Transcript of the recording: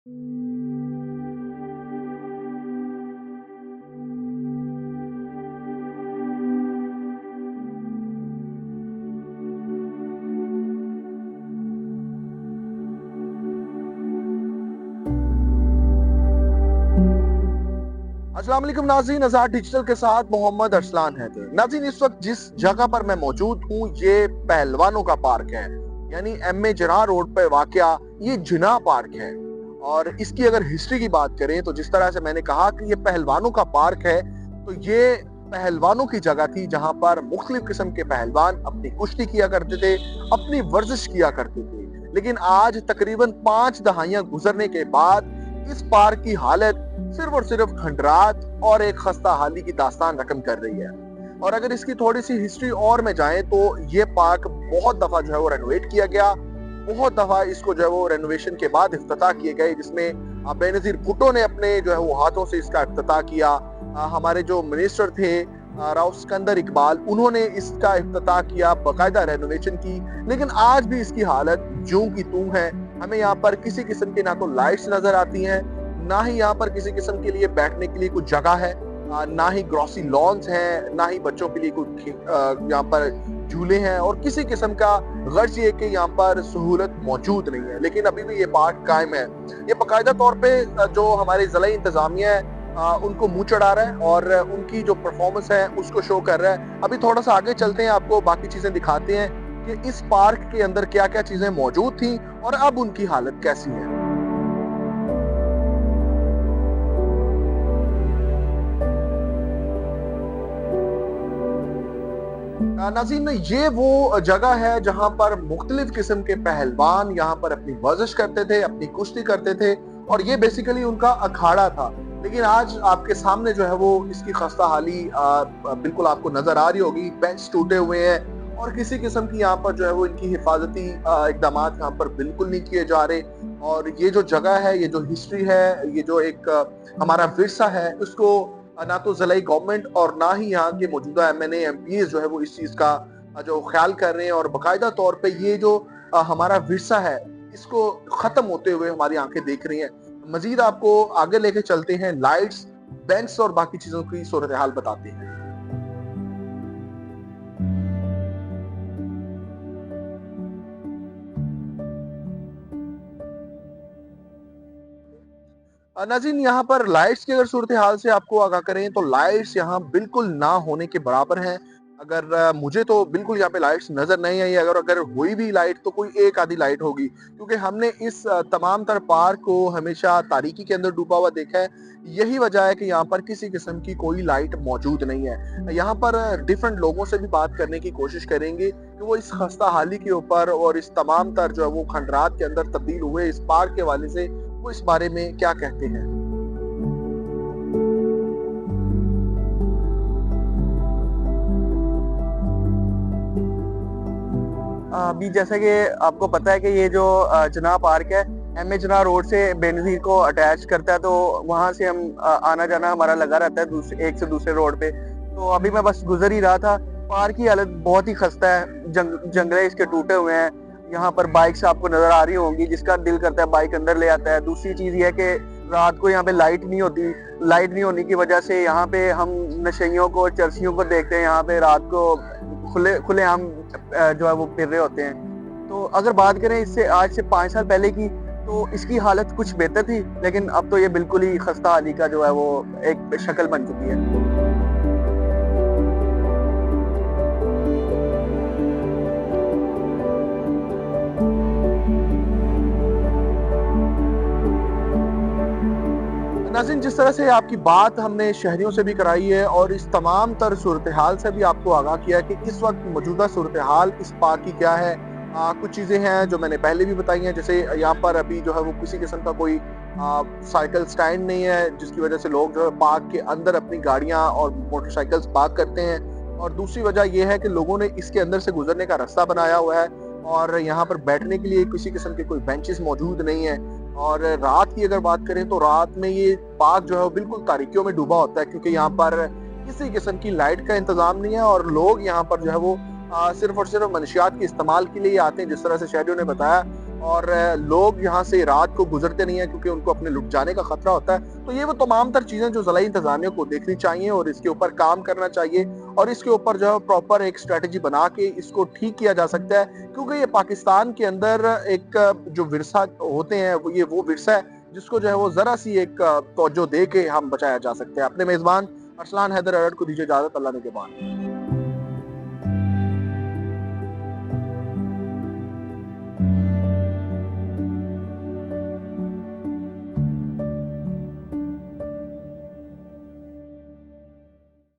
अस्सलाम वालेकुम नाज़रीन, आज़ाद डिजिटल के साथ मोहम्मद अरसलान हैदर। नाज़रीन, इस वक्त जिस जगह पर मैं मौजूद हूँ ये पहलवानों का पार्क है, यानी एम ए जिन्ना रोड पे वाक़या ये जिन्ना पार्क है। और इसकी अगर हिस्ट्री की बात करें तो जिस तरह से मैंने कहा कि ये पहलवानों का पार्क है, तो ये पहलवानों की जगह थी जहाँ पर मुख्तलिफ किस्म के पहलवान अपनी कुश्ती किया करते थे, अपनी वर्जिश किया करते थे। लेकिन आज तकरीबन 5 दहाइयाँ गुजरने के बाद इस पार्क की हालत सिर्फ और सिर्फ खंडरात और एक खस्ता हाली की दास्तान रकम कर रही है। और अगर इसकी थोड़ी सी हिस्ट्री और में जाएं तो ये पार्क बहुत दफा जो है वो रेनोवेट किया गया, बहुत दफा इसको जो है वो रेनोवेशन के बाद इफ्तिताह किए गए, जिसमें बेनजीर भुट्टो ने अपने जो है वो हाथों से इसका इफ्तिताह किया। हमारे जो मिनिस्टर थे राव सिकंदर इकबाल, उन्होंने इसका इफ्तिताह किया, बाकायदा रेनोवेशन की। लेकिन आज भी इसकी हालत ज्यों की त्यों है। हमें यहाँ पर किसी किस्म की ना तो लाइट्स नजर आती हैं, ना ही यहाँ पर किसी किस्म के लिए बैठने के लिए कुछ जगह है, ना ही ग्रॉसी लॉन्स हैं, ना ही बच्चों के लिए कुछ यहाँ पर झूले हैं, और किसी किस्म का गर्ज ये कि यहाँ पर सहूलत मौजूद नहीं है। लेकिन अभी भी ये पार्क कायम है। ये बाकायदा तौर पे जो हमारे ज़िला इंतजामिया है उनको मुंह चढ़ा रहा है और उनकी जो परफॉर्मेंस है उसको शो कर रहा है। अभी थोड़ा सा आगे चलते हैं, आपको बाकी चीजें दिखाते हैं कि इस पार्क के अंदर क्या क्या चीजें मौजूद थी और अब उनकी हालत कैसी है। नाज़रीन, ये वो जगह है जहां पर मुख्तलिफ किस्म के पहलवान यहाँ पर अपनी वर्जिश करते थे, अपनी कुश्ती करते थे, और ये बेसिकली उनका अखाड़ा था। लेकिन आज आपके सामने जो है वो इसकी खस्ता हाली बिल्कुल आपको नजर आ रही होगी। बेंच टूटे हुए हैं और किसी किस्म की यहाँ पर जो है वो इनकी हिफाजती इकदाम यहाँ पर बिल्कुल नहीं किए जा रहे। और ये जो जगह है, ये जो हिस्ट्री है, ये जो एक हमारा विरसा है, उसको ना तो ज़िलाई गवर्नमेंट और ना ही यहाँ के मौजूदा एमएनए एमपीज जो है वो इस चीज का जो ख्याल कर रहे हैं। और बाकायदा तौर पे ये जो हमारा विरसा है इसको खत्म होते हुए हमारी आंखें देख रही हैं। मजीद आपको आगे लेके चलते हैं, लाइट्स, बेंच और बाकी चीजों की सूरत हाल बताते हैं। नाज़रीन, यहाँ पर लाइट्स की अगर सूरत हाल से आपको आगाह करें तो लाइट्स यहाँ बिल्कुल ना होने के बराबर हैं। अगर मुझे तो बिल्कुल यहाँ पे लाइट्स नजर नहीं आई। अगर अगर हुई भी लाइट तो कोई एक आधी लाइट होगी, क्योंकि हमने इस तमाम तर पार्क को हमेशा तारीकी के अंदर डूबा हुआ देखा है। यही वजह है कि यहाँ पर किसी किस्म की कोई लाइट मौजूद नहीं है। यहाँ पर डिफरेंट लोगों से भी बात करने की कोशिश करेंगे कि वो इस खस्ता हाली के ऊपर और इस तमाम तर जो है वो खंडरात के अंदर तब्दील हुए इस पार्क के हवाले से वो इस बारे में क्या कहते हैं। अभी जैसा कि आपको पता है कि ये जो जिन्ना पार्क है एम ए जिन्ना रोड से बेनजीर को अटैच करता है, तो वहां से हम आना जाना हमारा लगा रहता है दूसरे एक से दूसरे रोड पे। तो अभी मैं बस गुजर ही रहा था। पार्क की हालत बहुत ही खस्ता है, जंगले इसके टूटे हुए हैं। यहाँ पर बाइक्स आपको नजर आ रही होंगी, जिसका दिल करता है बाइक अंदर ले आता है। दूसरी चीज ये है कि रात को यहाँ पे लाइट नहीं होती। लाइट नहीं होने की वजह से यहाँ पे हम नशेइयों को, चरसियों को देखते हैं यहाँ पे रात को खुले खुले आम जो है वो फिर रहे होते हैं। तो अगर बात करें इससे आज से 5 साल पहले की, तो इसकी हालत कुछ बेहतर थी, लेकिन अब तो ये बिल्कुल ही खस्ता हाली का जो है वो एक शक्ल बन चुकी है। नाज़रीन, जिस तरह से आपकी बात हमने शहरियों से भी कराई है और इस तमाम तर सूरत हाल से भी आपको आगाह किया है कि इस वक्त मौजूदा सूरत हाल इस पार्क की क्या है। कुछ चीज़ें हैं जो मैंने पहले भी बताई हैं, जैसे यहाँ पर अभी जो है वो किसी किस्म का कोई साइकिल स्टैंड नहीं है, जिसकी वजह से लोग जो है पार्क के अंदर अपनी गाड़ियाँ और मोटरसाइकिल्स पार्क करते हैं। और दूसरी वजह यह है कि लोगों ने इसके अंदर से गुजरने का रास्ता बनाया हुआ है और यहाँ पर बैठने के लिए किसी किस्म के कोई बेंचेस मौजूद नहीं है। और रात की अगर बात करें तो रात में ये पार्क जो है वो बिल्कुल तारीकियों में डूबा होता है, क्योंकि यहाँ पर किसी किस्म की लाइट का इंतजाम नहीं है और लोग यहाँ पर जो है वो सिर्फ और सिर्फ मनशियात के इस्तेमाल के लिए आते हैं। जिस तरह से शहरियों ने बताया और लोग यहाँ से रात को गुजरते नहीं है क्योंकि उनको अपने लुट जाने का खतरा होता है। तो ये वो तमाम तर चीजें जो ज़िला इंतज़ामिया को देखनी चाहिए और इसके ऊपर काम करना चाहिए और इसके ऊपर जो है प्रॉपर एक स्ट्रेटजी बना के इसको ठीक किया जा सकता है, क्योंकि ये पाकिस्तान के अंदर एक जो विरसा होते हैं वो विरसा है जिसको जो है वो ज़रा सी एक तवज्जो दे के हम बचाया जा सकता है। अपने मेज़बान अरसलान हैदर अरड़ को दीजिए इजाज़त। अल्लाह निगहबान।